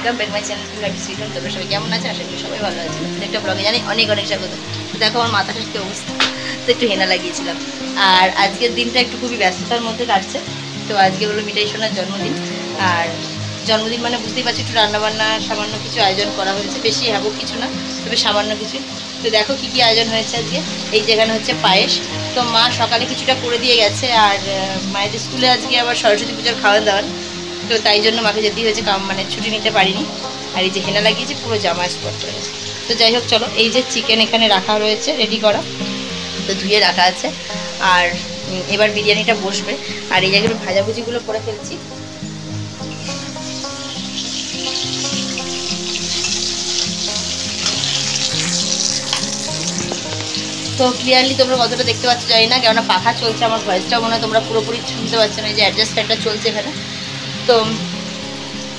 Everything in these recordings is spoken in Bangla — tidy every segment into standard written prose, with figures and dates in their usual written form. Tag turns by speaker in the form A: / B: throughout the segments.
A: Welcome back my channel life sweet. তোমরা সবাই কেমন আছে? আশা করি সবাই ভালো আছে। একটা ব্লগে জানি অনেক অনেক স্বাগত। তো দেখো আমার মাথাটা কি অবস্থা, তো একটু হেনা লাগিয়েছিলাম। আর আজকের দিনটা একটু খুবই ব্যস্ততার মধ্যে কাটছে। তো আজকে হলো মিঠাই সোনার জন্মদিন। আর জন্মদিন মানে বুঝতেই পারছি একটু রান্নাবান্না সামান্য কিছু আয়োজন করা হয়েছে, বেশি হ্যাবো কিছু না, তবে সামান্য কিছু। তো দেখো কী কী আয়োজন হয়েছে আজকে। এই যেখানে হচ্ছে পায়েস, তো মা সকালে কিছুটা করে দিয়ে গেছে। আর মায়েদের স্কুলে আজকে আবার সরস্বতী পূজার খাওয়া দাওয়ার, তো তাই জন্য মাকে যেতেই হয়েছে, মানে ছুটি নিতে পারিনি। আর এই যে হেনা লাগিয়েছে পুরো জামা স্পট করে গেছে। তো যাই হোক চলো, এই যে চিকেন এখানে রাখা রয়েছে রেডি করা, তো ধুয়ে রাখা আছে। আর এবার বিরিয়ানিটা বসবে। আর এই জায়গায় ভাজাভুজিগুলো করে ফেলছি। তো ক্লিয়ারলি তোমরা কতটা দেখতে পাচ্ছ জানি না, কেননা পাখা চলছে, আমার ভয়েসটাও মনে হয় তোমরা পুরোপুরি শুনতে পাচ্ছ না। এই যে অ্যাডজাস্ট ফ্যানটা চলছে এখানে। তো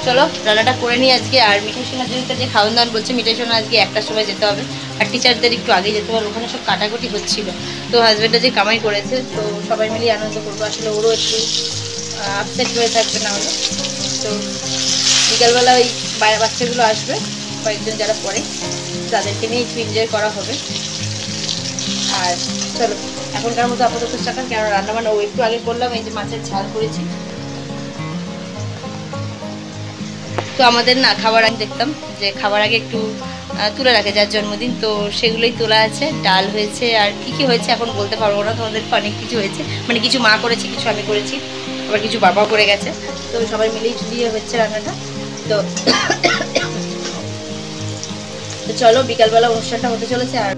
A: চলো রান্নাটা করে নিই আজকে। আর মিঠাই সোনার জন্য যে খাওয়ান দাওয়ান বলছে, মিঠাই সোনা আজকে 1টার সময় যেতে হবে। আর টিচারদের একটু আগে যেতে হবে, ওখানে সব কাটাকুটি হচ্ছিলো। তো হাজব্যান্ডটা যে কামাই করেছে, তো সবাই মিলিয়ে আনন্দ করবো। আসলে ওরও একটু আপসেট হয়ে থাকবে না হলে। তো বিকালবেলা ওই বাচ্চাগুলো আসবে কয়েকজন যারা পড়ে, তাদেরকে নিয়ে একটু এনজয় করা হবে। আর চলো এখনকার মতো আপাতত টাকা, কেন রান্নাবান্না ও একটু আগে করলাম। এই যে মাছের ঝাল করেছি। তো আমাদের না খাবার আগে দেখতাম যে খাবার আগে একটু তুলে রাখে যার জন্মদিন, তো সেগুলোই তোলা আছে। ডাল হয়েছে, আর কী কী হয়েছে এখন বলতে পারবো না তোমাদেরকে। অনেক কিছু হয়েছে, মানে কিছু মা করেছে, কিছু আমি করেছি, আবার কিছু বাবা করে গেছে। তো সবাই মিলেই ঝুলিয়ে হচ্ছে রান্নাটা। তো চলো বিকালবেলা অনুষ্ঠানটা হতে চলেছে। আর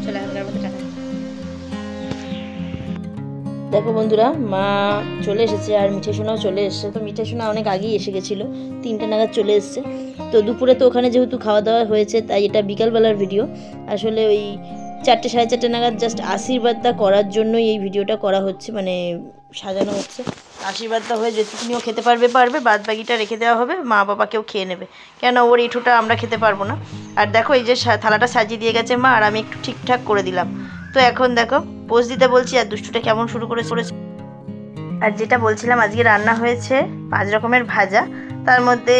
A: চলো এখনকার মতো টাকা। দেখো বন্ধুরা, মা চলে এসেছে আর মিঠাই সোনাও চলে এসেছে। তো মিঠাই সোনা অনেক আগেই এসে গেছিলো, 3টে নাগাদ চলে এসছে। তো দুপুরে তো ওখানে যেহেতু খাওয়া দাওয়া হয়েছে, তাই এটা বিকালবেলার ভিডিও। আসলে ওই 4টে সাড়ে 4টে নাগাদ জাস্ট আশীর্বাদটা করার জন্যই এই ভিডিওটা করা হচ্ছে, মানে সাজানো হচ্ছে। আশীর্বাদটা হয়ে যেটুকুনিও খেতে পারবে, বাদ বাকিটা রেখে দেওয়া হবে, মা বাবাকেও খেয়ে নেবে, কেন ওর এঁঠোটা আমরা খেতে পারবো না। আর দেখো এই যে থালাটা সাজিয়ে দিয়ে গেছে মা, আর আমি একটু ঠিকঠাক করে দিলাম। তো এখন দেখো পোজ দিতে বলছি, আর দুষ্টুটা কেমন শুরু করেছে। আর যেটা বলছিলাম, আজকে রান্না হয়েছে 5 রকমের ভাজা। তার মধ্যে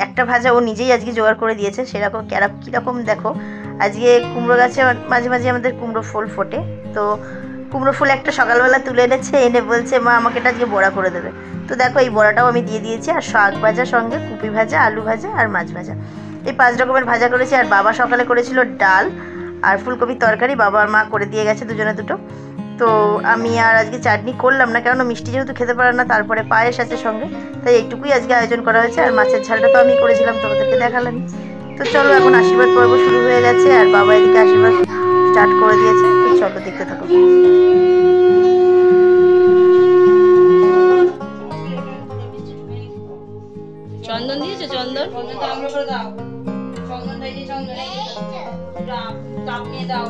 A: একটা ভাজা ও নিজেই আজকে জোগাড় করে দিয়েছে। সেরকম কীরকম দেখো, আজকে কুমড়ো গাছে মাঝে মাঝে আমাদের কুমড়ো ফুল ফোটে। তো কুমড়ো ফুল একটা সকালবেলা তুলে এনেছে, এনে বলছে মা আমাকে এটা আজকে বড়া করে দেবে। তো দেখো এই বড়াটাও আমি দিয়ে দিয়েছি। আর শাক ভাজা সঙ্গে কুপি ভাজা, আলু ভাজা আর মাছ ভাজা, এই 5 রকমের ভাজা করেছি। আর বাবা সকালে করেছিল ডাল আর ফুলকপির তরকারি, বাবা আর মা করে দিয়ে গেছে দুজনে দুটো। তো আমি আর আজকে চাটনি করলাম না, কেননা মিষ্টি যেহেতু খেতে পারে না, তারপরে পায়েস আছে সঙ্গে, তাই এইটুকুই আজকে আয়োজন করা হয়েছে। আর মাছের ঝালটা তো আমি করেছিলাম, তোমাদেরকে দেখালাম। তো চলো এখন আশীর্বাদ পর্ব শুরু হয়ে গেছে, আর বাবা এদিকে আশীর্বাদ স্টার্ট করে দিয়েছে। তো চলো দেখতে থাকো। চন্দন দিয়েছে, চন্দন নিয়ে দাও।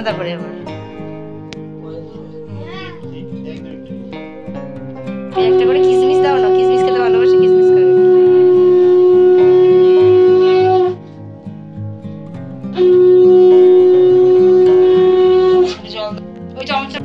A: তারপরে আবার একটা করে কিসমিস দাও না, কিসমিস খেতে ভালোবাসে, কিসমিস খাবে। ওই চামচটা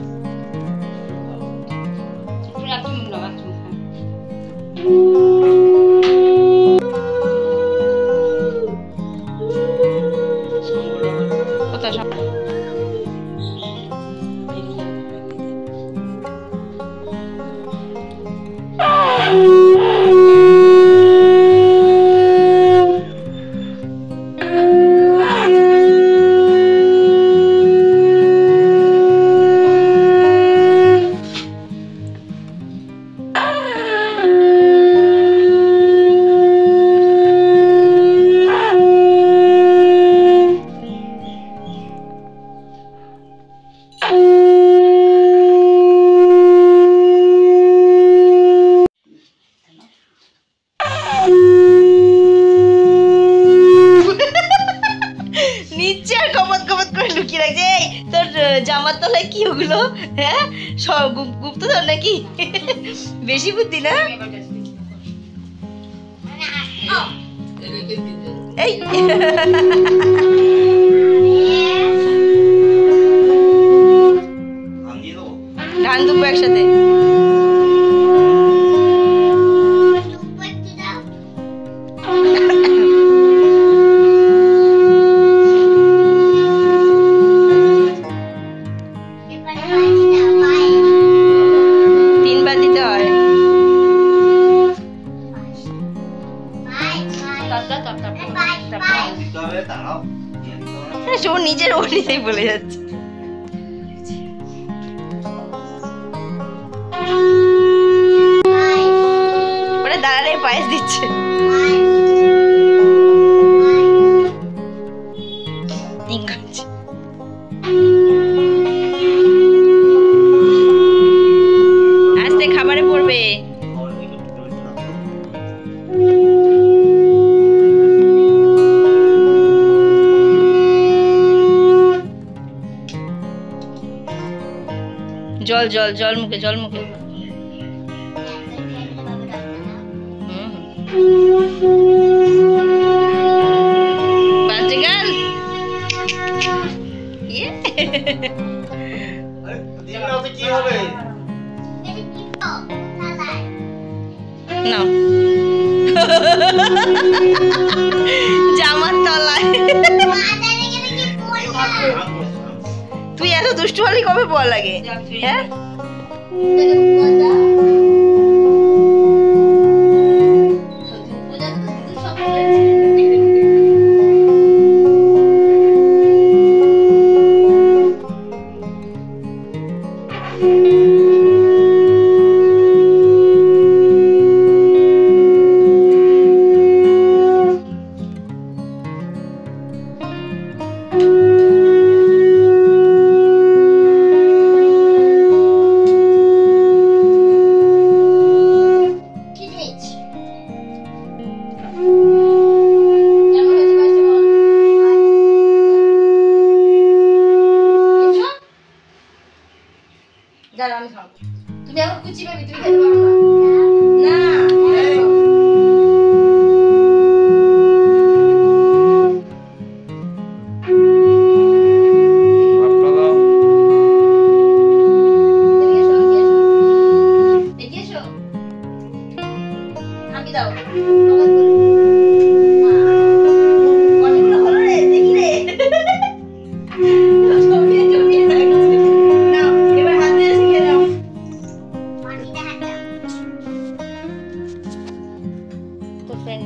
A: কি ওগুলো? হ্যাঁ সব গুপ্তধন নাকি? বেশি বুদ্ধি না? এই ধান দুব্বো একসাথে। ও নিজের ওটাই বলে যাচ্ছে। ওরা দাঁড়ালে পায়েস দিচ্ছে। আস্তে খাবারে পড়বে। জল জল জল মুখে, জল মুখে। বাজে গান নাও জামার তলায়। তুই এত দুষ্টু হলি কবে বল লাগে? হ্যাঁ তুমি এখন কুচি পাবি, তুমি খেতে পারো না।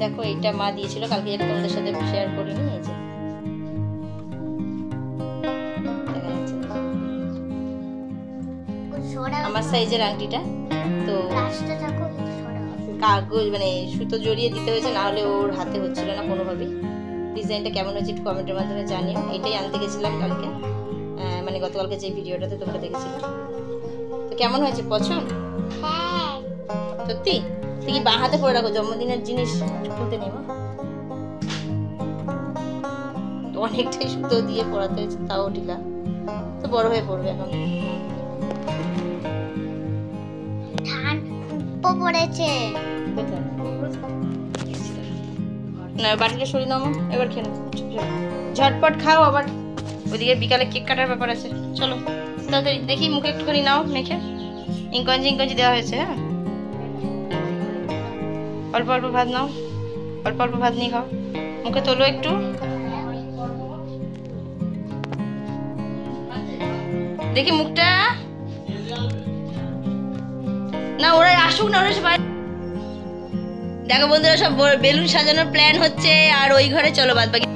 A: দেখো এইটা মা দিয়েছিল কালকে, যেটা তোমাদের সাথে শেয়ার করিনি। এই যে আমার সাইজের আংটিটা, তো কাগজ মানে সুতো জড়িয়ে দিতে হয়েছে, না হলে ওর হাতে হচ্ছিল না কোনোভাবেই। ডিজাইনটা কেমন হয়েছে একটু কমেন্টের মাধ্যমে জানিও। এটাই আনতে গেছিলাম কালকে, মানে গতকালকে যে ভিডিওটাতে তোমরা দেখেছিলে। তো কেমন হয়েছে? পছন্দ? সত্যি? তুই কি বাঁ হাতে পরে রাখো? জন্মদিনের জিনিস খুলতে নেই মা, তো অনেকটাই সুতো দিয়ে পরাতে হয়েছে, তাও ঢিলা। তো বড় হয়ে পড়বে এখন। পড়েছে না, বাটিটা সরিয়ে নাও এবার। খেয়ে নাও, ঝটপট খাও, আবার ওইদিকে বিকালে কেক কাটার ব্যাপার আছে। চলো তাড়াতাড়ি, দেখি মুখে একটুখানি নাও মেখে। ইঙ্কঞ্জি ইঙ্কঞ্জি দেওয়া হয়েছে। হ্যাঁ অল্প অল্প ভাত নাও, অল্প অল্প ভাত নিয়ে খাও। মুখে তোলো একটু। দেখি মুখটা না, ওরা আসুক না, ওরা সবাই। দেখো বন্ধুরা, সব বেলুন সাজানোর প্ল্যান হচ্ছে, আর ওই ঘরে চলো বাদ বাকি।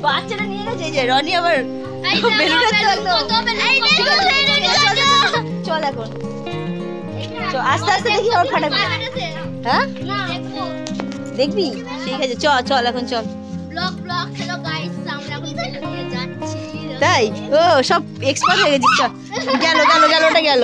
A: বাচ্চারা নিয়ে গেছে যে রনি, আবার চল এখন আস্তে আস্তে দেখি ওর ফাটাবি। হ্যাঁ দেখবি? ঠিক আছে চল চল এখন চল। তাই ও সব এক্সপার্ট হয়ে গেছিস। চল গেল গেল গেল, ওটা গেল।